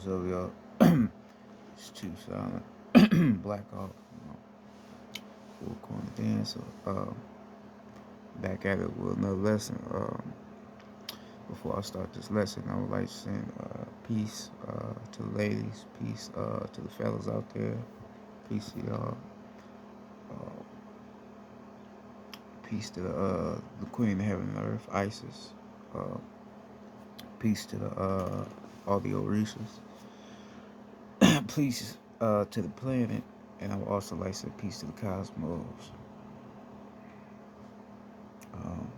What's up, y'all? It's Too Silent. Black Hawk, full corner dance. Back at it with another lesson. Before I start this lesson, I would like to send peace to the ladies, peace to the fellas out there, peace to y'all, uh, peace to the Queen of Heaven and Earth, Isis, uh, peace to all the Orishas, peace to the planet, and I would also like to say peace to the cosmos. Um,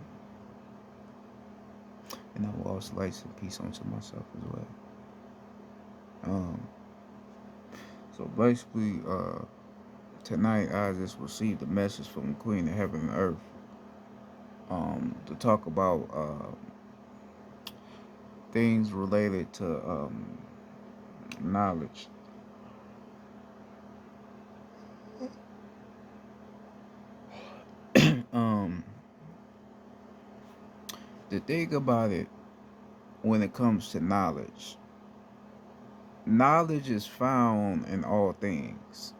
and I would also like some peace onto myself as well. Um, so basically, tonight I just received a message from the Queen of Heaven and Earth to talk about things related to knowledge. um, the thing about it, when it comes to knowledge, knowledge is found in all things,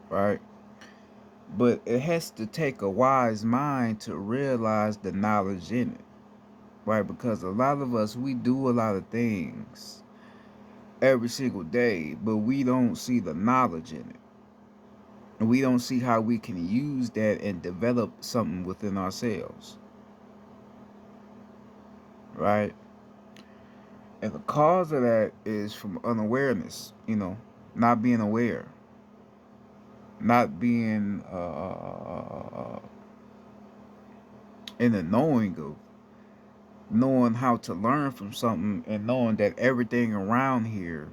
right? But it has to take a wise mind to realize the knowledge in it, right? Because a lot of us, we do a lot of things every single day, but we don't see the knowledge in it. And we don't see how we can use that and develop something within ourselves, right? And the cause of that is from unawareness, not being aware, not being in the knowing of knowing how to learn from something and knowing that everything around here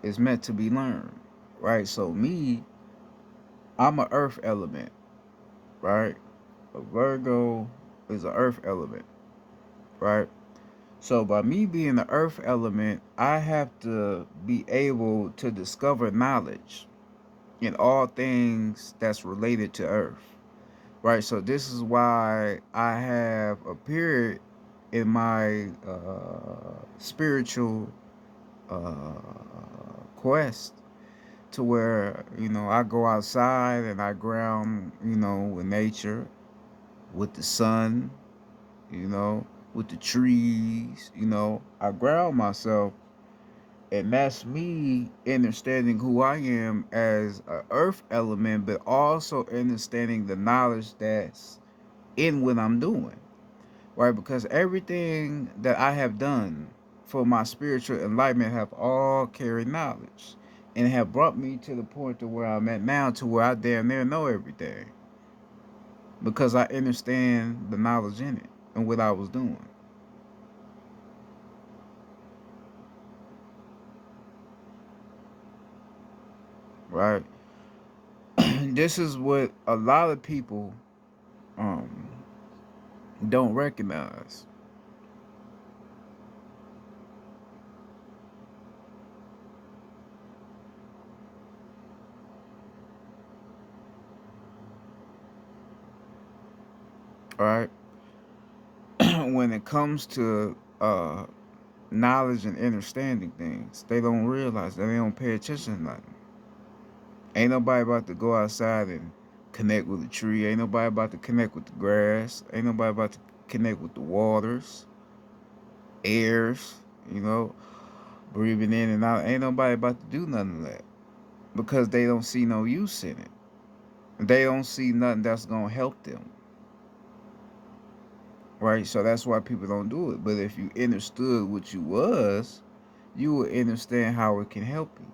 is meant to be learned, right? So me, I'm a earth element, right? A Virgo is an earth element, right? So by me being the earth element, I have to be able to discover knowledge in all things that's related to earth, right? So this is why I have a period in my spiritual uh, quest to where I go outside and I ground with nature, with the sun, you know with the trees. I ground myself, and that's me understanding who I am as a earth element, but also understanding the knowledge that's in what I'm doing, right? Because everything that I have done for my spiritual enlightenment have all carried knowledge and have brought me to the point to where I'm at now, to where I damn near know everything because I understand the knowledge in it and what I was doing, right? This is what a lot of people um, don't recognize, right? When it comes to knowledge and understanding things, they don't realize that they don't pay attention to nothing. Ain't nobody about to go outside and connect with the tree. Ain't nobody about to connect with the grass. Ain't nobody about to connect with the waters, airs, you know, breathing in and out. Ain't nobody about to do none of that because they don't see no use in it. They don't see nothing that's going to help them, right? So that's why people don't do it. But if you understood what you was, you would understand how it can help you,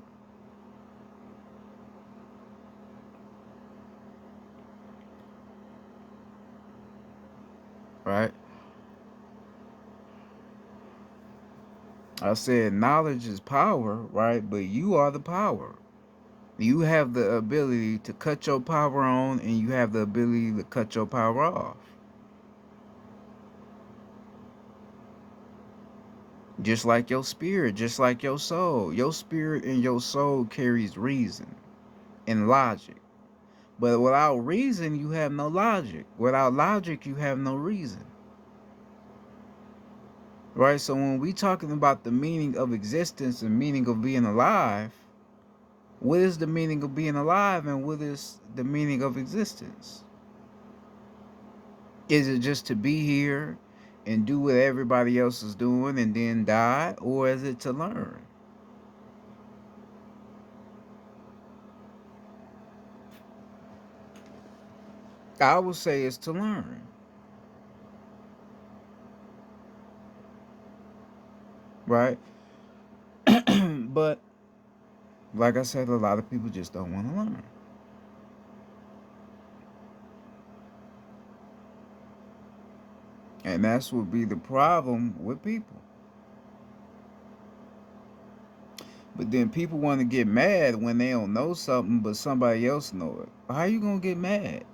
right? I said knowledge is power, right? But you are the power. You have the ability to cut your power on, and you have the ability to cut your power off. Just like your spirit, just like your soul. Your spirit and your soul carries reason and logic. But without reason, you have no logic. Without logic, you have no reason. Right? So when we talking about the meaning of existence and meaning of being alive, what is the meaning of being alive and what is the meaning of existence? Is it just to be here and do what everybody else is doing and then die? Or is it to learn? I would say it's to learn. Right? But like I said, a lot of people just don't want to learn. And that's what be the problem with people. But then people want to get mad when they don't know something but somebody else know it. How you gonna get mad?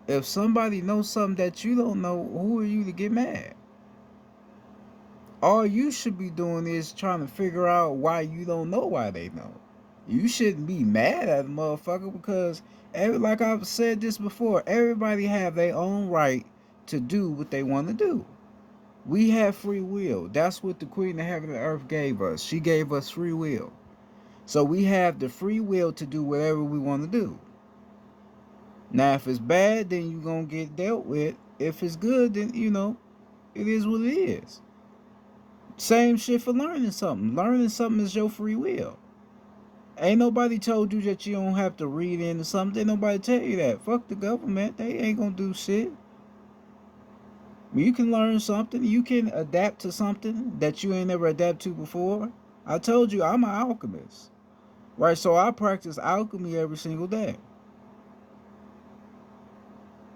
If somebody knows something that you don't know, who are you to get mad? All you should be doing is trying to figure out why you don't know why they know. You shouldn't be mad at a motherfucker because like I've said this before, everybody have their own right to do what they want to do. We have free will. That's what the Queen of Heaven and Earth gave us. She gave us free will. So we have the free will to do whatever we want to do. Now, if it's bad, then you're going to get dealt with. If it's good, then, it is what it is. Same shit for learning something. Learning something is your free will. Ain't nobody told you that you don't have to read into something. Ain't nobody tell you that. Fuck the government. They ain't going to do shit. You can learn something. You can adapt to something that you ain't never adapted to before. I told you I'm an alchemist. Right, so I practice alchemy every single day.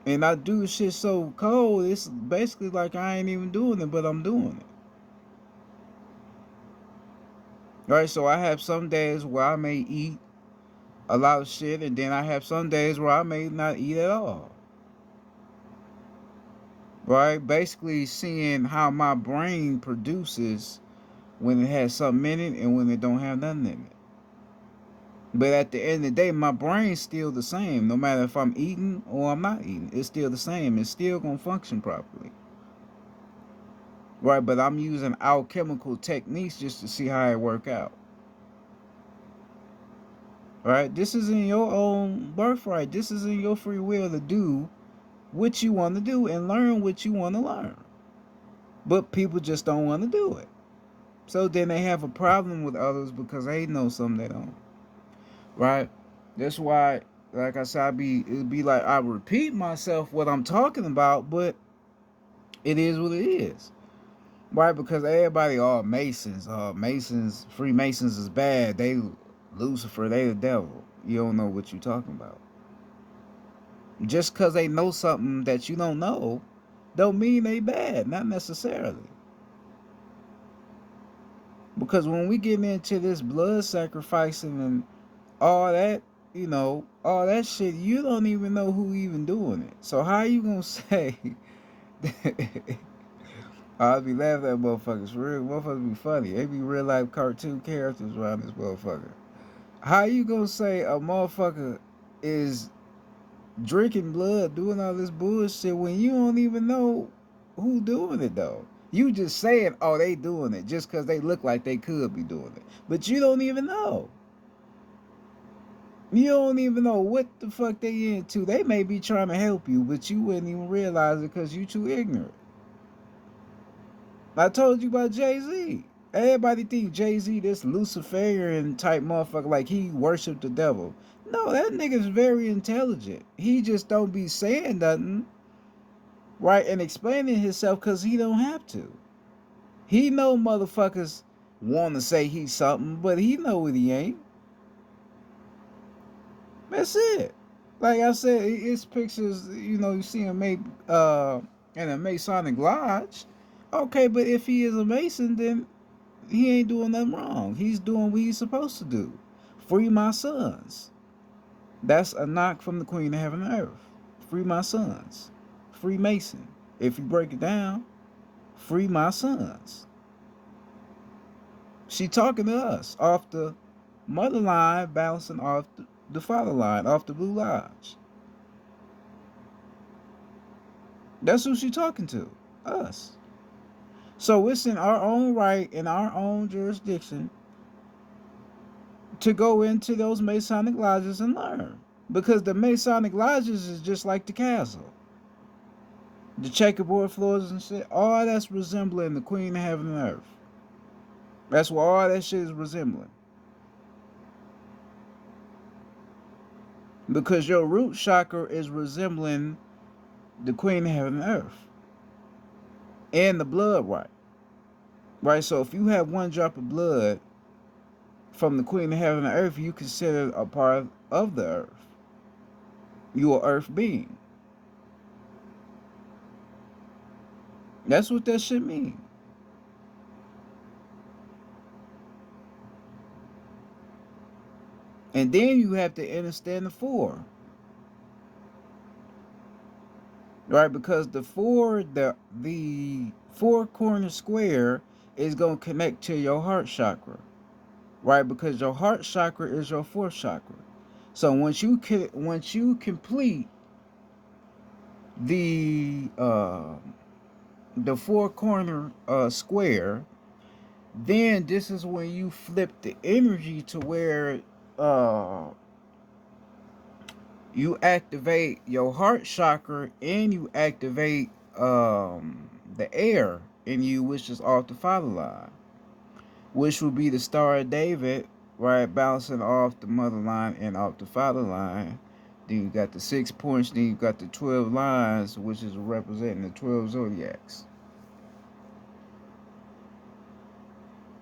And I do shit so cold, it's basically like I ain't even doing it, but I'm doing it. Right, so I have some days where I may eat a lot of shit, and then I have some days where I may not eat at all. Right, basically seeing how my brain produces when it has something in it and when it don't have nothing in it. But at the end of the day, my brain's still the same. No matter if I'm eating or I'm not eating, it's still the same. It's still gonna function properly. Right, but I'm using alchemical techniques just to see how it work out. Right, this is in your own birthright. This is in your free will to do what you want to do and learn what you want to learn. But people just don't want to do it. So then they have a problem with others because they know something they don't. Right? That's why, like I said, it'd be like I repeat myself what I'm talking about, but it is what it is. Right? Because everybody, all Masons, Freemasons is bad. They Lucifer, they the devil. You don't know what you're talking about. Just because they know something that you don't know, don't mean they bad. Not necessarily. Because when we get into this blood sacrificing and all that, all that shit, you don't even know who even doing it. So how you gonna say? I'll be laughing at motherfuckers. Real motherfuckers be funny. They be real life cartoon characters around this motherfucker. How you gonna say a motherfucker is drinking blood, doing all this bullshit when you don't even know who doing it though? You just saying, oh, they doing it just because they look like they could be doing it, but you don't even know. You don't even know what the fuck they into. They may be trying to help you, but you wouldn't even realize it because you too ignorant. I told you about Jay-Z. Everybody think Jay-Z this Luciferian type motherfucker, like he worshiped the devil. No, that nigga's very intelligent. He just don't be saying nothing, right, and explaining himself because he don't have to. He know motherfuckers want to say he's something, but he know what he ain't. That's it. Like I said, it's pictures. You see him make in a Masonic lodge. Okay, but if he is a Mason, then he ain't doing nothing wrong. He's doing what he's supposed to do. Free my sons. That's a knock from the Queen of Heaven and Earth. Free my sons. Freemason. If you break it down, free my sons. She talking to us off the mother line, bouncing off the father line, off the Blue Lodge. That's who she talking to. Us. So it's in our own right, in our own jurisdiction, to go into those Masonic lodges and learn. Because the Masonic lodges is just like the castle. The checkerboard floors and shit, all that's resembling the Queen of Heaven and Earth. That's what all that shit is resembling. Because your root chakra is resembling the Queen of Heaven and Earth. And the blood right. Right? So if you have one drop of blood from the Queen of Heaven and Earth, you consider a part of the earth. You are earth being. That's what that shit mean. And then you have to understand the four. Right? Because the four corner square is gonna connect to your heart chakra. Right? Because your heart chakra is your fourth chakra. So once you complete the uh the four corner square, then this is when you flip the energy to where uh you activate your heart chakra and you activate the air in you, which is off the father line, which would be the Star of David, right, bouncing off the mother line and off the father line. Then you got the 6 points, then you got the 12 lines, which is representing the 12 zodiacs,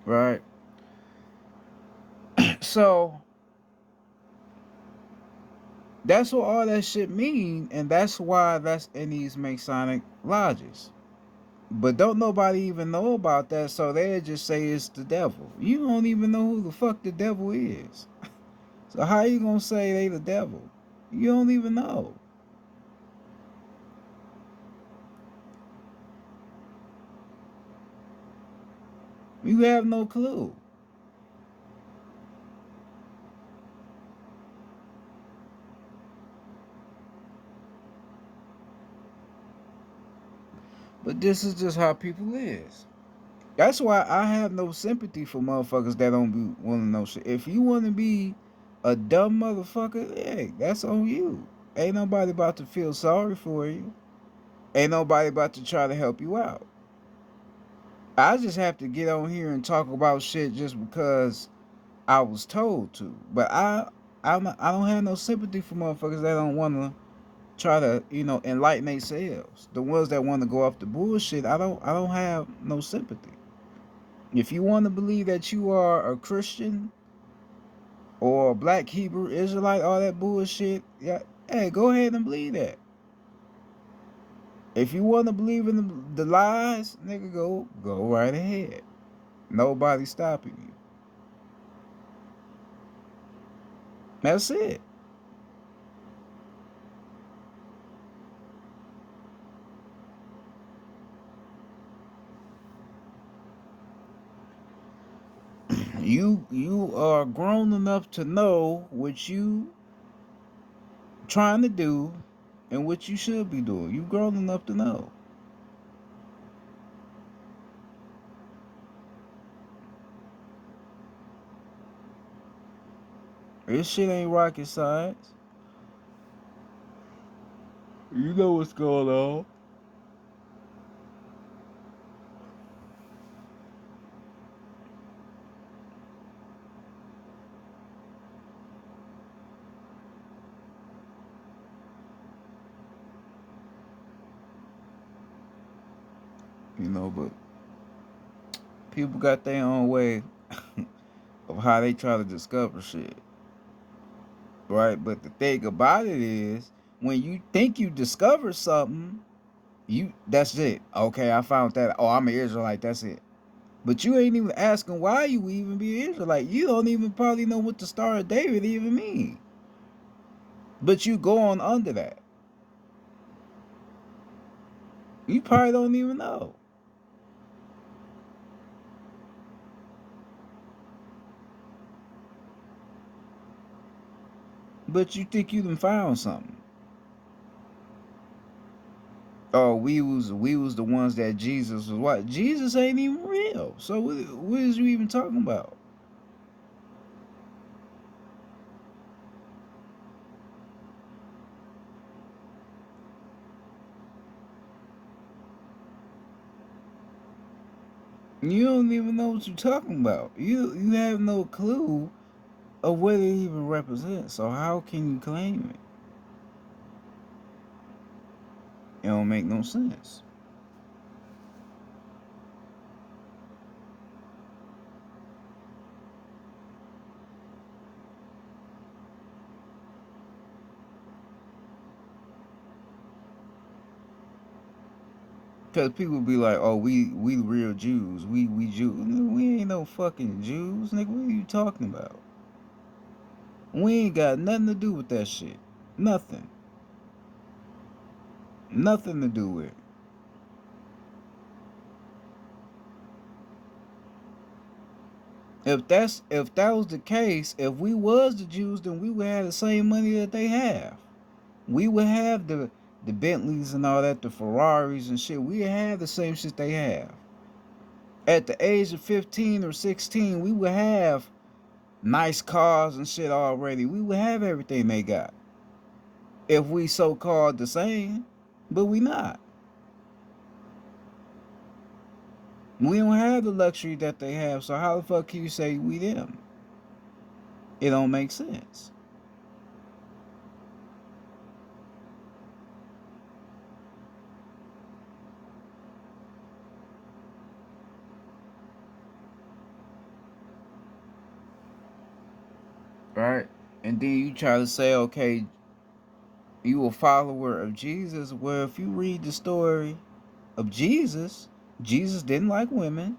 right? So that's what all that shit mean, and that's why that's in these Masonic lodges. But don't nobody even know about that, so they just say it's the devil. You don't even know who the fuck the devil is. So how you gonna say they the devil? You don't even know. You have no clue. But this is just how people is. That's why I have no sympathy for motherfuckers that don't be wanna know shit. If you wanna be a dumb motherfucker, hey, that's on you. Ain't nobody about to feel sorry for you. Ain't nobody about to try to help you out. I just have to get on here and talk about shit just because I was told to. But I don't have no sympathy for motherfuckers that don't want to try to enlighten themselves. The ones that want to go off the bullshit, I don't have no sympathy. If you want to believe that you are a Christian or a Black Hebrew Israelite, all that bullshit, yeah, hey, go ahead and believe that. If you want to believe in the lies, nigga, go right ahead. Nobody's stopping you. That's it. You are grown enough to know what you trying to do and what you should be doing. You grown enough to know. This shit ain't rocket science. You know what's going on. But people got their own way of how they try to discover shit, right? But the thing about it is, when you think you discover something, that's it. Okay, I found that. Oh, I'm an Israelite. That's it. But you ain't even asking why you even be an Israelite. You don't even probably know what the Star of David even mean. But you go on under that. You probably don't even know. But you think you done found something. Oh, we was the ones that Jesus was what? Jesus ain't even real. So what is you even talking about? You don't even know what you're talking about. You have no clue of what it even represents. So how can you claim it? It don't make no sense. Cause people be like, oh, we real Jews. We Jews. We ain't no fucking Jews, nigga. What are you talking about? We ain't got nothing to do with that shit. Nothing. Nothing to do with it. If that was the case, if we was the Jews, then we would have the same money that they have. We would have the Bentleys and all that, the Ferraris and shit. We would have the same shit they have. At the age of 15 or 16, we would have nice cars and shit already. We would have everything they got. If we so called the same, but we not. We don't have the luxury that they have. So how the fuck can you say we them? It don't make sense. Right? And then you try to say, okay, you a follower of Jesus. Well, if you read the story of Jesus, Jesus didn't like women,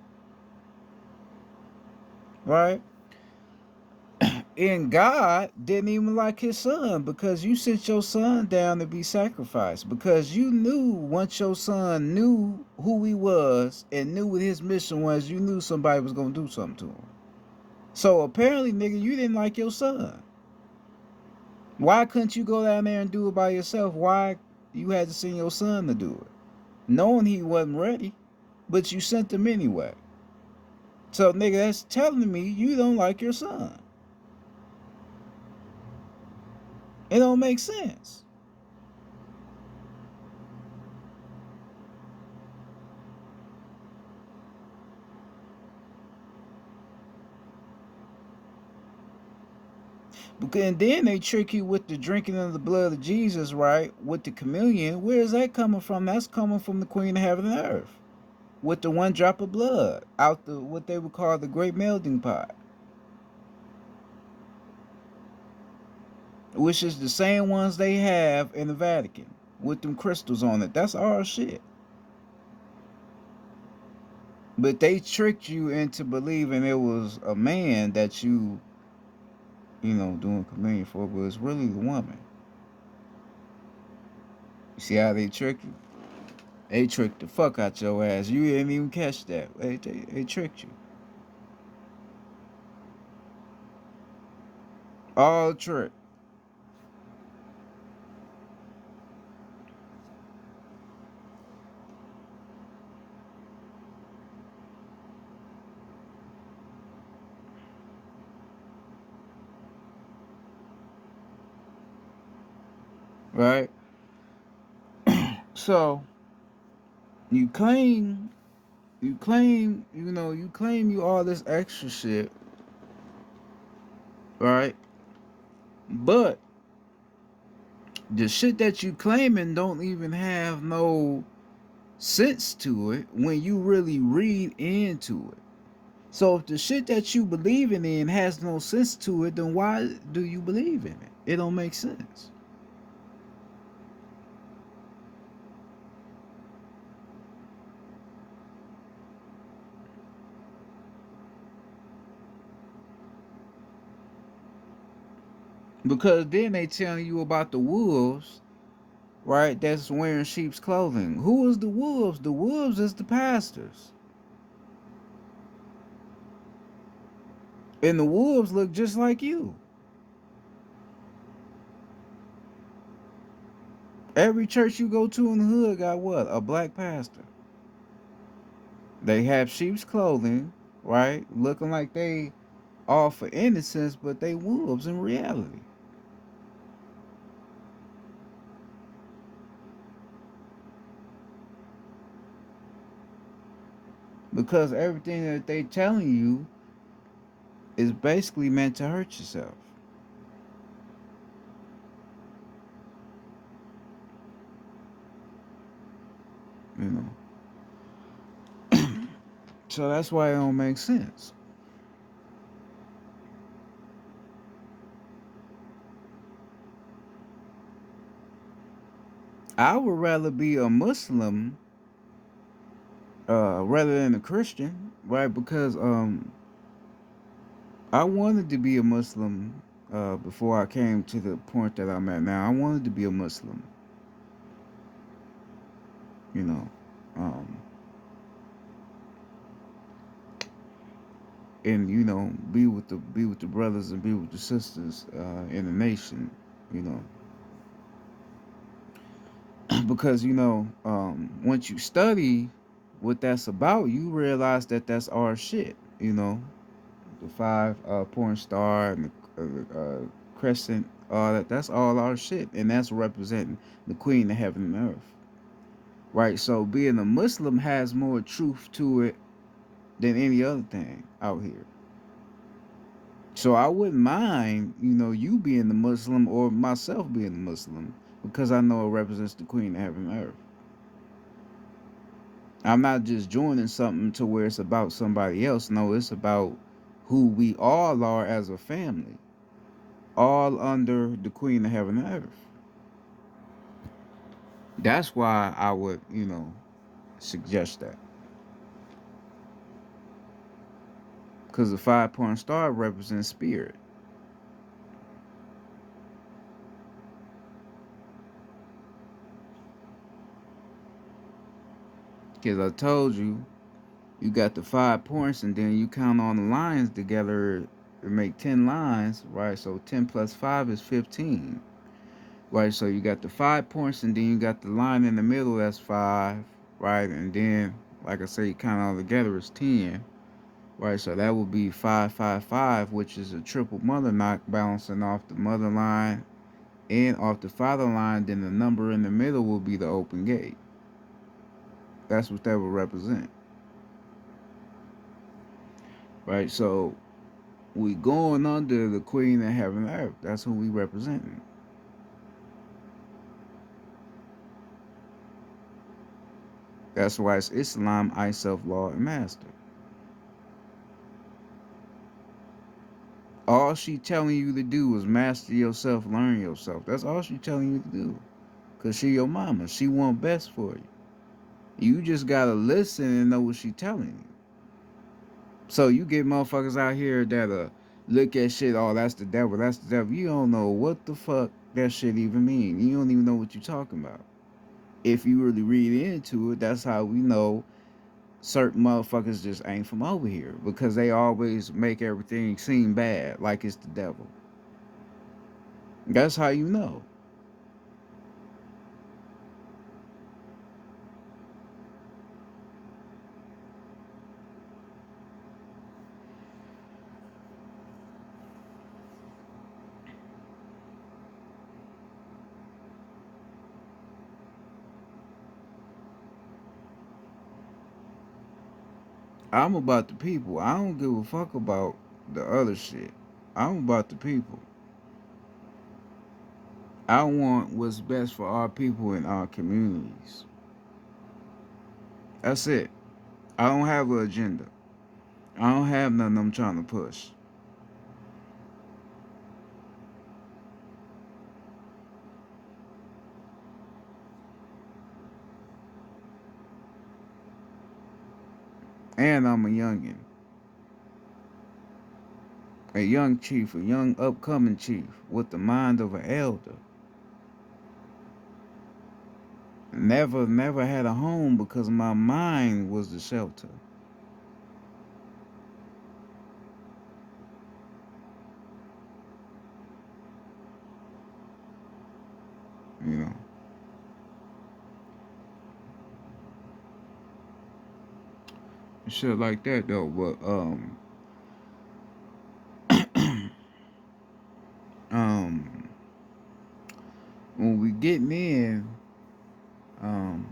right? And God didn't even like his son because you sent your son down to be sacrificed because you knew once your son knew who he was and knew what his mission was, you knew somebody was gonna do something to him. So apparently, nigga, you didn't like your son. Why couldn't you go down there and do it by yourself? Why you had to send your son to do it, knowing he wasn't ready, but you sent him anyway? So, nigga, that's telling me you don't like your son. It don't make sense. And then they trick you with the drinking of the blood of Jesus, right? With the communion. Where is that coming from? That's coming from the Queen of Heaven and Earth. With the one drop of blood out the what they would call the great melting pot, which is the same ones they have in the Vatican with them crystals on it. That's our shit. But they tricked you into believing it was a man that you doing communion for, but it's really the woman. You see how they tricked you? They tricked the fuck out your ass. You didn't even catch that. They tricked you. All trick. Right? So you claim you claim you all this extra shit, right? But the shit that you claiming don't even have no sense to it when you really read into it. So if the shit that you believing in has no sense to it, then why do you believe in it? It don't make sense. Because then they telling you about the wolves, right? That's wearing sheep's clothing. Who is the wolves? The wolves is the pastors. And the wolves look just like you. Every church you go to in the hood got what? A black pastor. They have sheep's clothing, right? Looking like they all for innocence, but they wolves in reality. Because everything that they telling you is basically meant to hurt yourself. You know. So that's why it don't make sense. I would rather be a Muslim rather than a Christian, right? Because I wanted to be a Muslim before I came to the point that I'm at now. I wanted to be a Muslim, you know, um, and be with the brothers and be with the sisters in the nation, you know, because once you study what that's about, you realize that that's our shit, you know, the five porn star and the crescent, all that. That's all our shit, and that's representing the Queen of Heaven and Earth, right? So being a Muslim has more truth to it than any other thing out here. So I wouldn't mind, you being the Muslim or myself being the Muslim because I know it represents the Queen of Heaven and Earth. I'm not just joining something to where it's about somebody else. No, it's about who we all are as a family, all under the Queen of Heaven and Earth. That's why I would, suggest that. Because the 5 point star represents spirit. Because I told you, you got the 5 points, and then you count all the lines together to make 10 lines, right? So 10 plus 5 is 15, right? So you got the 5 points, and then you got the line in the middle, that's 5, right? And then, like I say, you count all together, it's 10, right? So that would be 555, which is a triple mother knock balancing off the mother line and off the father line. Then the number in the middle will be the open gate. That's what that would represent, right? So we going under the Queen of Heaven and Earth. That's who we representing. That's why it's Islam, I self law and master. All she telling you to do is master yourself, learn yourself. That's all she telling you to do. Cause she your mama. She want best for you. You just gotta listen and know what she telling you. So you get motherfuckers out here that look at shit, oh that's the devil, that's the devil. You don't know what the fuck that shit even mean. You don't even know what you're talking about. If you really read into it, that's how we know certain motherfuckers just ain't from over here because they always make everything seem bad, like it's the devil. That's how you know. I'm about the people. I don't give a fuck about the other shit. I'm about the people. I want what's best for our people in our communities. That's it. I don't have an agenda. I don't have nothing I'm trying to push. And I'm a youngin', a young chief, a young upcoming chief with the mind of an elder. Never had a home because my mind was the shelter. You know. shit like that though. But um, when we getting in um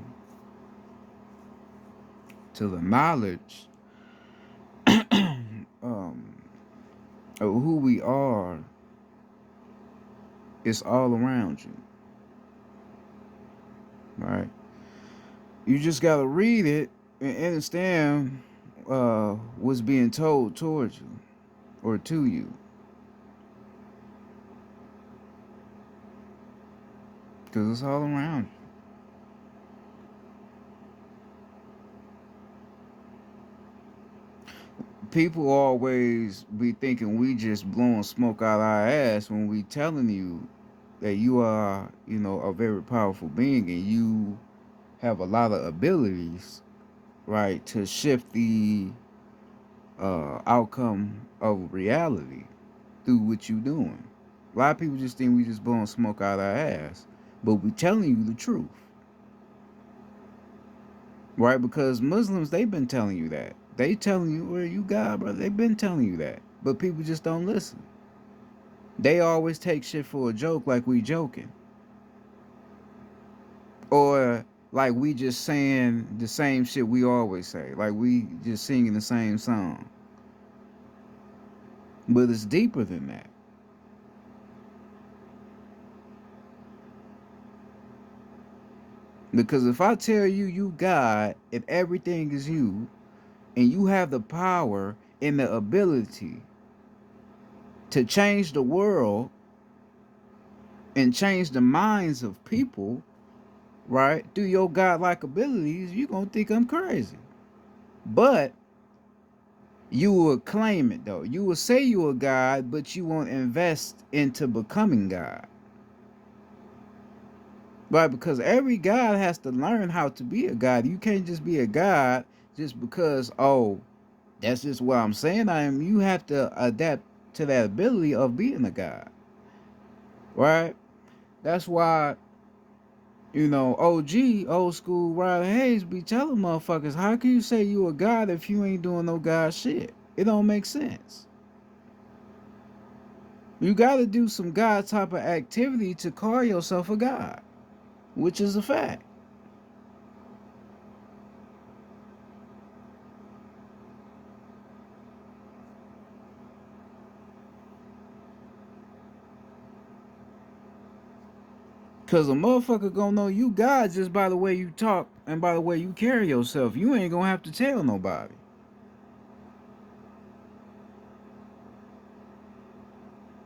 to the knowledge um of who we are, it's all around you, right? You just gotta read it and understand what's being told towards you or to you, because it's all around you. People always be thinking we just blowing smoke out our ass when we telling you that you are, a very powerful being and you have a lot of abilities, right, to shift the outcome of reality through what you doing. A lot of people just think we just blowing smoke out our ass, but we telling you the truth, right? Because Muslims, they've been telling you that. They telling you, well, you God, brother. They've been telling you that, but people just don't listen. They always take shit for a joke, like we joking, or like we just saying the same shit we always say, like we just singing the same song. But it's deeper than that. Because if I tell you you God and everything is you, and you have the power and the ability to change the world and change the minds of people, right, through your godlike abilities, you're going to think I'm crazy. But you will claim it, though. You will say you're a God, but you won't invest into becoming God. Right? Because every God has to learn how to be a God. You can't just be a God just because, oh, that's just what I'm saying I am. You have to adapt to that ability of being a God. Right? That's why, OG, old school Riley Hayes be telling motherfuckers, how can you say you a God if you ain't doing no God shit? It don't make sense. You gotta do some God type of activity to call yourself a God, which is a fact. Cause a motherfucker gonna know you God just by the way you talk and by the way you carry yourself. You ain't gonna have to tell nobody.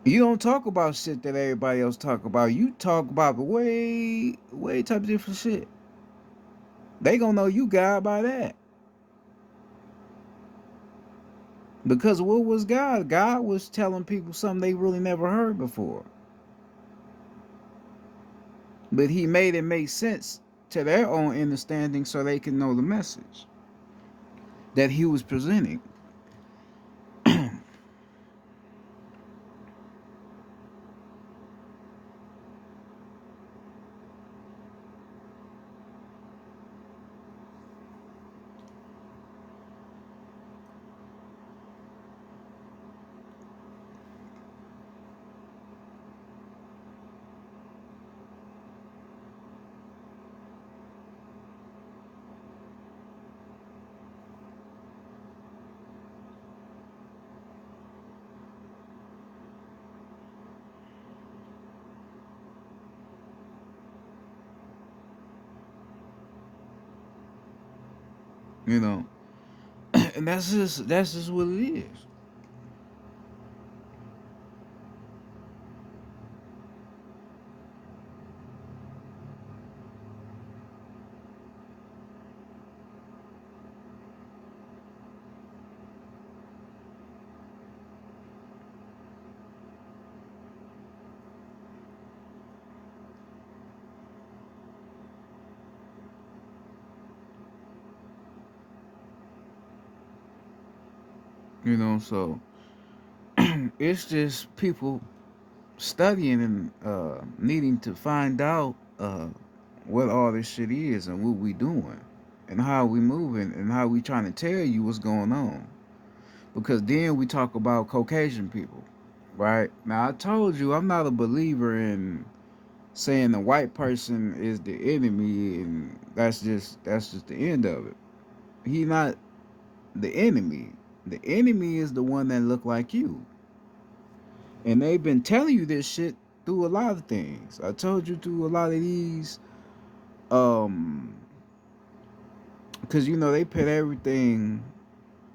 You don't talk about shit that everybody else talk about. You talk about way, way type of different shit. They gonna know you God by that. Because what was God? God was telling people something they really never heard before. But he made it make sense to their own understanding so they can know the message that he was presenting. You know, and that's just what it is. So it's just people studying and needing to find out what all this shit is and what we doing. and how we moving and how we trying to tell you what's going on. Because then we talk about Caucasian people, right? Now I told you I'm not a believer in saying the white person is the enemy and that's just the end of it. He not the enemy. The enemy is the one that look like you. And they've been telling you this shit through a lot of things. I told you through a lot of these um because they put everything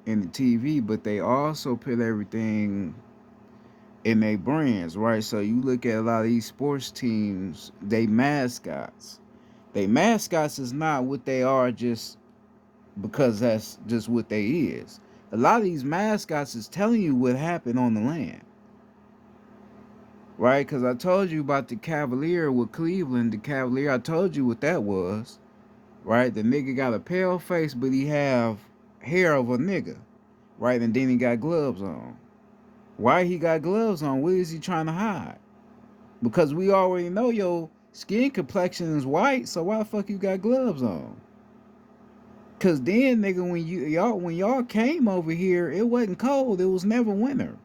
in the TV, but they also put everything in their brands, right? So you look at a lot of these sports teams, they mascots. They mascots is not what they are just because that's just what they is. A lot of these mascots is telling you what happened on the land, right? Because I told you about the Cavalier with Cleveland. The Cavalier, I told you what that was, right? The nigga got a pale face, but he have hair of a nigga, right? And then he got gloves on. Why he got gloves on? What is he trying to hide? Because we already know your skin complexion is white, so why the fuck you got gloves on? Cause then, nigga, when y'all came over here, it wasn't cold. It was never winter.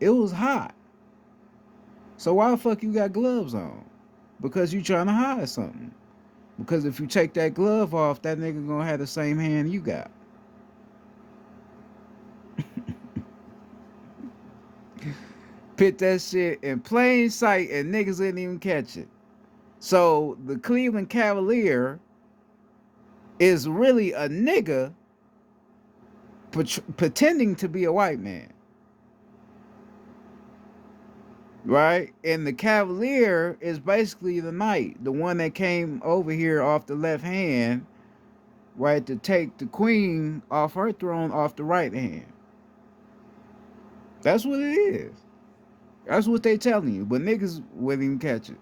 It was hot. So why the fuck you got gloves on? Because you trying to hide something. Because if you take that glove off, that nigga gonna have the same hand you got. Put that shit in plain sight, and niggas didn't even catch it. So the Cleveland Cavalier is really a nigga pretending to be a white man, right? And the Cavalier is basically the knight, the one that came over here off the left hand, right, to take the queen off her throne off the right hand. That's what it is. That's what they telling you, but niggas wouldn't even catch it.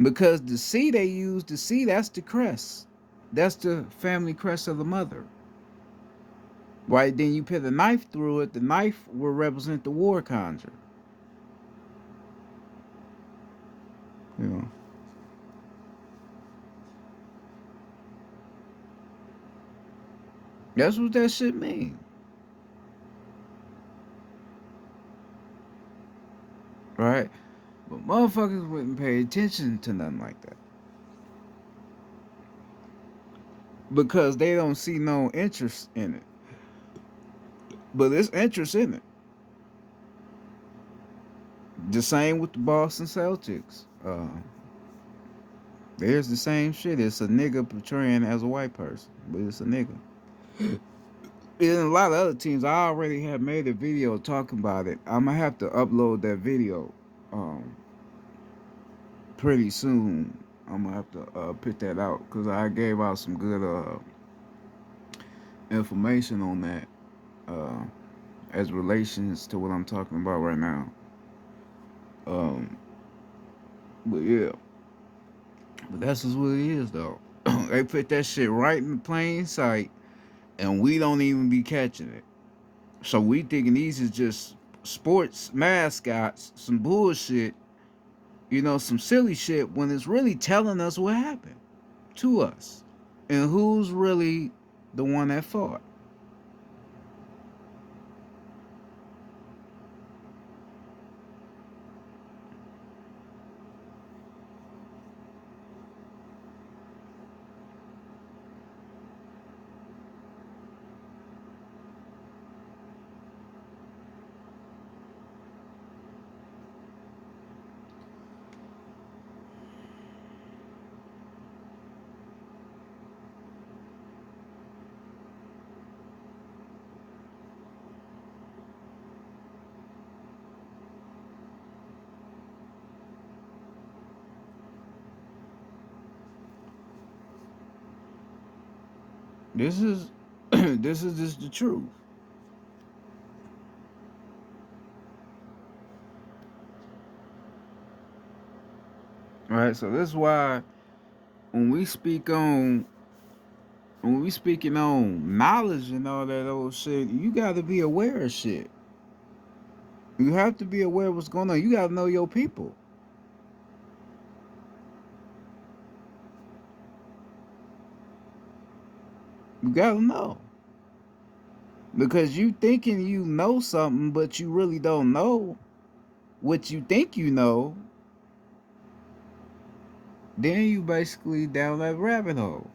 Because the C they use, the C, that's the crest. That's the family crest of the mother. Right? Then you put a knife through it, the knife will represent the war conjure. You know. That's what that shit mean. Right? But motherfuckers wouldn't pay attention to nothing like that. Because they don't see no interest in it. But there's interest in it. The same with the Boston Celtics. There's the same shit. It's a nigga portraying as a white person, but it's a nigga. In a lot of other teams, I already have made a video talking about it. I'm gonna have to upload that video um, pretty soon. I'm gonna have to put that out because I gave out some good information on that uh, as relations to what I'm talking about right now. Um, but yeah, but that's just what it is though. They put that shit right in plain sight, and we don't even be catching it. So we thinking these is just sports mascots, some bullshit, some silly shit when it's really telling us what happened to us and who's really the one that fought. This is this is just the truth. Right? So this is why when we speak on when we speaking on knowledge and all that old shit, you gotta be aware of shit. You have to be aware of what's going on. You gotta know your people. You gotta know. Because you thinking you know something, but you really don't know what you think you know, then you basically down that rabbit hole.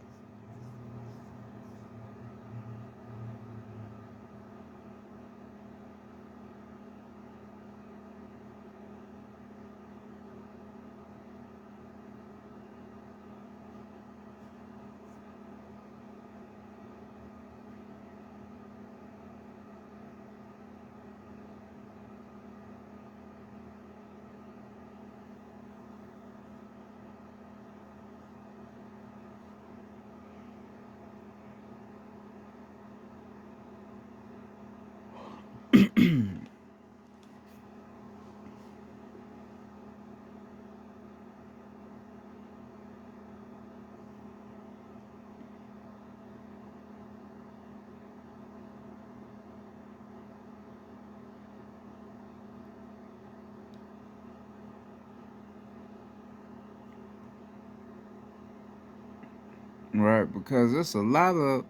Right, because it's a lot of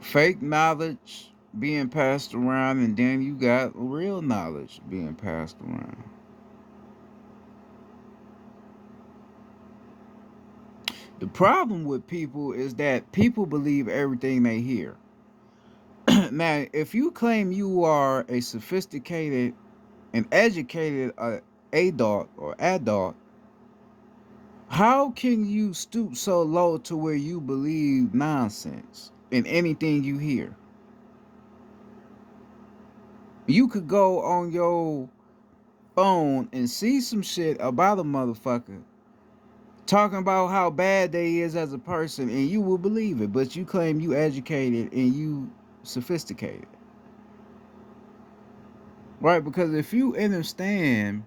fake knowledge being passed around, and then you got real knowledge being passed around. The problem with people is that people believe everything they hear. Now, if you claim you are a sophisticated and educated adult or adult, how can you stoop so low to where you believe nonsense in anything you hear? You could go on your phone and see some shit about a motherfucker talking about how bad they is as a person, and you will believe it, but you claim you educated and you sophisticated. Right? Because if you understand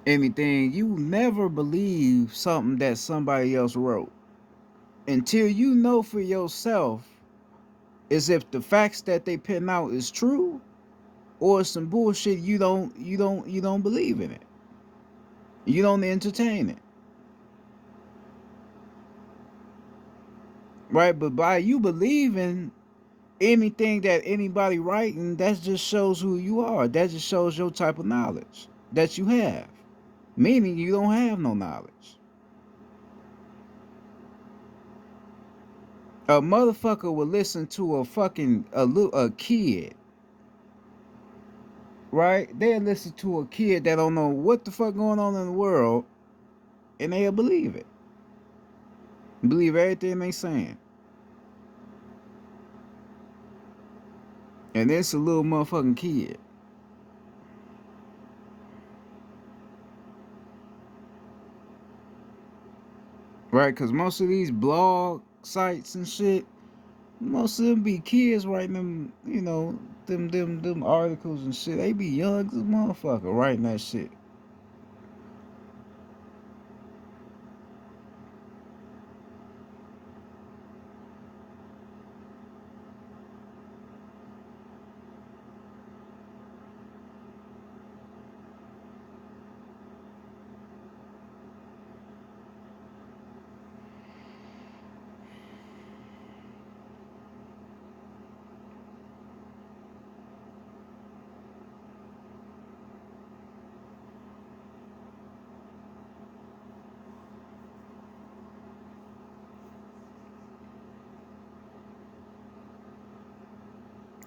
anything, you never believe something that somebody else wrote until you know for yourself is if the facts that they pin out is true or some bullshit. You don't believe in it. You don't entertain it. Right? But by you believing anything that anybody writing, that just shows who you are. That just shows your type of knowledge that you have. Meaning you don't have no knowledge. A motherfucker will listen to a fucking a kid, right? They'll listen to a kid that don't know what the fuck going on in the world, and they'll believe it. Believe everything they saying. And it's a little motherfucking kid. Right? Cause most of these blog sites and shit, most of them be kids writing them, them articles and shit. They be young as a motherfucker writing that shit.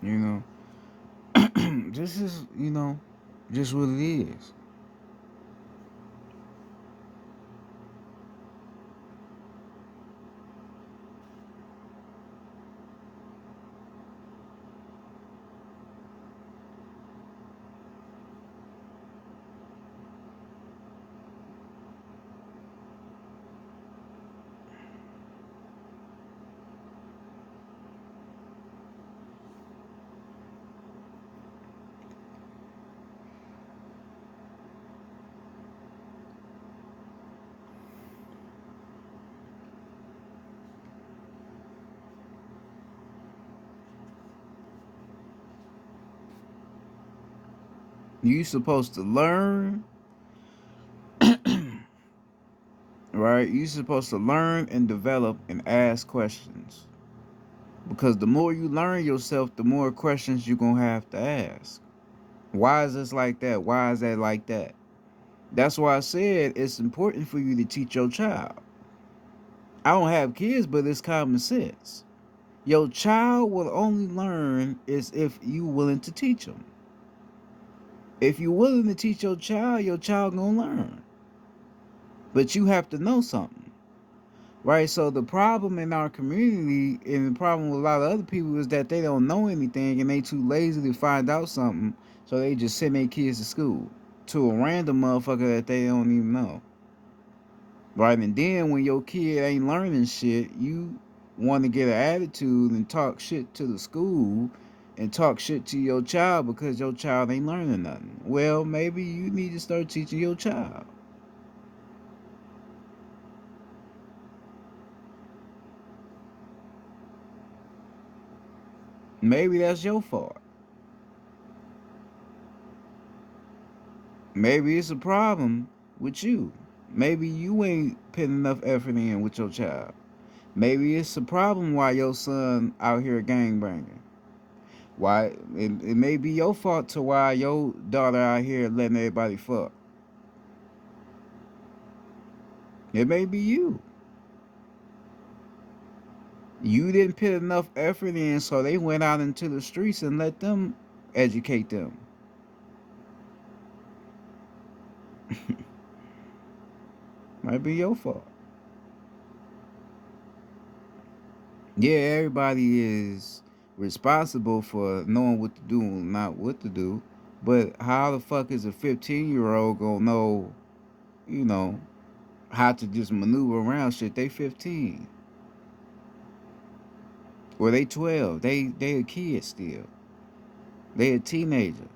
You know, this is just what it is. You supposed to learn, right? You're supposed to learn and develop and ask questions. Because the more you learn yourself, the more questions you're going to have to ask. Why is this like that? Why is that like that? That's why I said it's important for you to teach your child. I don't have kids, but it's common sense. Your child will only learn is if you willing to teach them. If you're willing to teach your child gonna learn. But you have to know something, right? So the problem in our community and the problem with a lot of other people is that they don't know anything and they too lazy to find out something, so they just send their kids to school to a random motherfucker that they don't even know, right? And then when your kid ain't learning shit, you want to get an attitude and talk shit to the school and talk shit to your child because your child ain't learning nothing. Well, maybe you need to start teaching your child. Maybe that's your fault. Maybe it's a problem with you. Maybe you ain't putting enough effort in with your child. Maybe it's a problem why your son out here gangbanging. Why it may be your fault to why your daughter out here letting everybody fuck. It may be you. You didn't put enough effort in, so they went out into the streets and let them educate them. Might be your fault. Yeah, everybody is responsible for knowing what to do and not what to do. But how the fuck is a 15-year-old gonna know, you know, how to just maneuver around shit? They 15. Or they 12. They a kid still. They a teenager.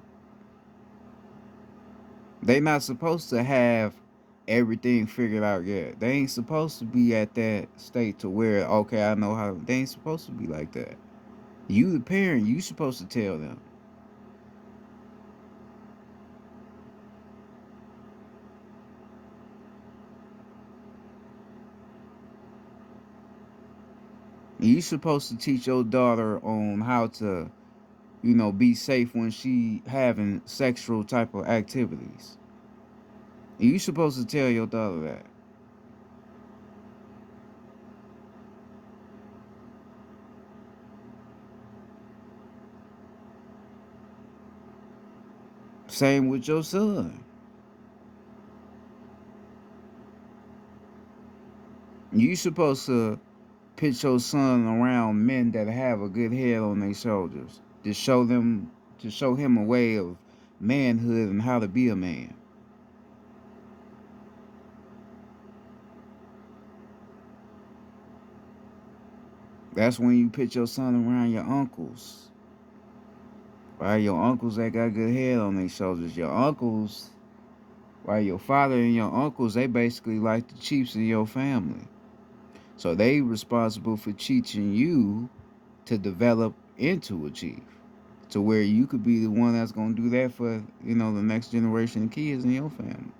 They not supposed to have everything figured out yet. They ain't supposed to be at that state to where, okay, I know how. They ain't supposed to be like that. You the parent, you supposed to tell them. You supposed to teach your daughter on how to, be safe when she having sexual type of activities. You supposed to tell your daughter that. Same with your son. You supposed to put your son around men that have a good head on their shoulders to show him a way of manhood and how to be a man. That's when you put your son around your uncles. Right? Your uncles that got good head on their shoulders. Your uncles, right? Your father and your uncles, they basically like the chiefs in your family. So they responsible for teaching you to develop into a chief. To where you could be the one that's gonna do that for, the next generation of kids in your family.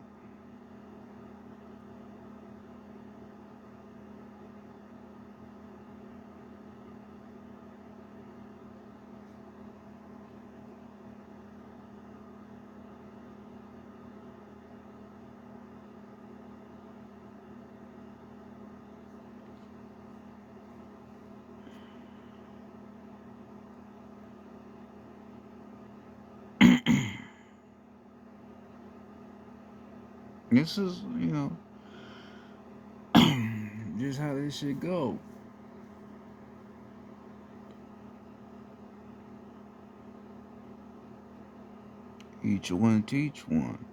This is, just how this shit go. Each one teach one.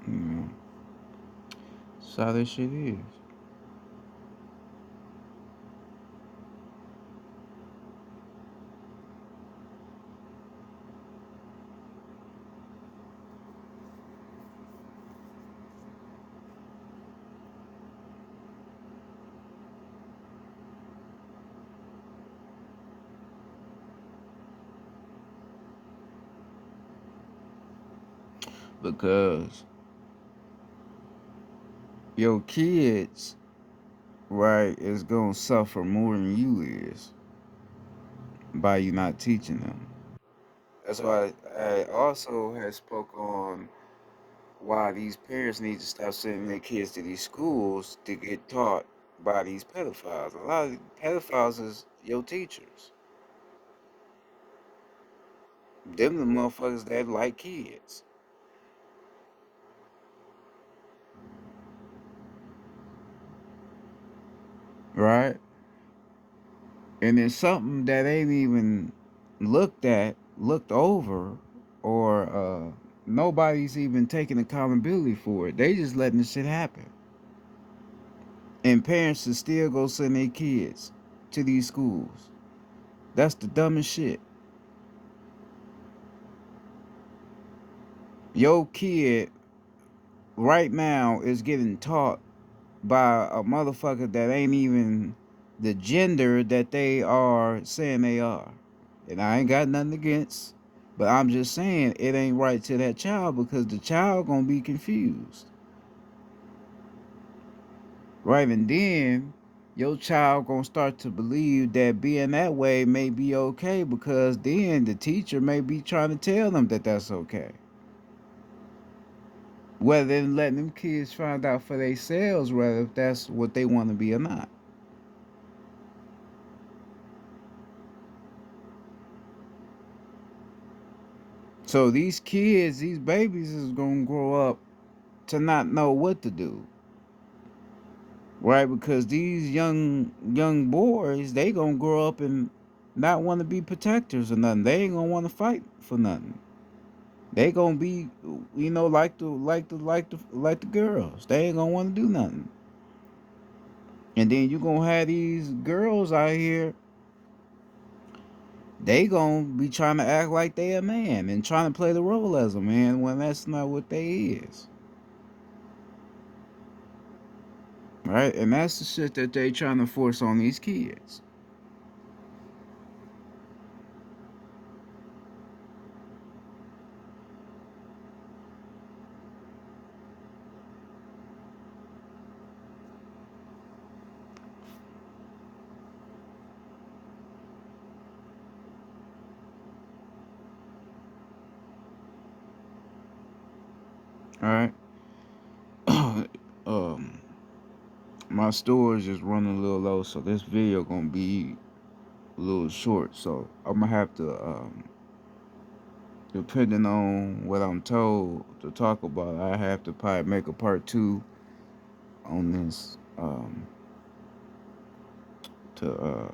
You know, that's how this shit is. because your kids, right, is gonna suffer more than you is by you not teaching them. That's why I also had spoke on why these parents need to stop sending their kids to these schools to get taught by these pedophiles. A lot of pedophiles is your teachers. Them the motherfuckers that like kids, right? And it's something that ain't even looked over, or nobody's even taking accountability for it. They just letting this shit happen. And parents will still go send their kids to these schools. That's the dumbest shit. Your kid right now is getting taught by a motherfucker that ain't even the gender that they are saying they are. And I ain't got nothing against, but I'm just saying it ain't right to that child because the child gonna be confused. Right, and then your child gonna start to believe that being that way may be okay because then the teacher may be trying to tell them that that's okay. Whether than letting them kids find out for themselves whether if that's what they want to be or not. So these kids, these babies is gonna grow up to not know what to do. Right? Because these young boys, they gonna grow up and not want to be protectors or nothing. They ain't gonna want to fight for nothing. They gonna be, like the girls. They ain't gonna want to do nothing. And then you gonna have these girls out here. They gonna be trying to act like they a man and trying to play the role as a man when that's not what they is. Right? And that's the shit that they trying to force on these kids. All right. um, my storage is running a little low, so this video gonna be a little short. So I'm gonna have to, depending on what I'm told to talk about, I have to probably make a part 2 on this, to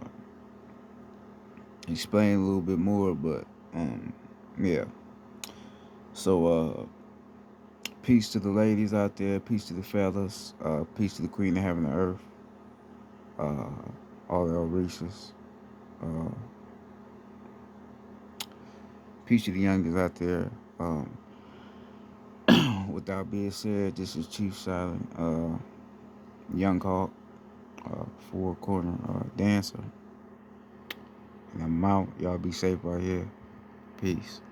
explain a little bit more. But yeah. So peace to the ladies out there. Peace to the fellas. Peace to the queen of heaven and earth. Uh, all the Orishas. Uh, peace to the youngest out there. With that being said, this is Chief Silent, Young Hawk, four corner dancer, and I'm out. Y'all be safe right here. Peace.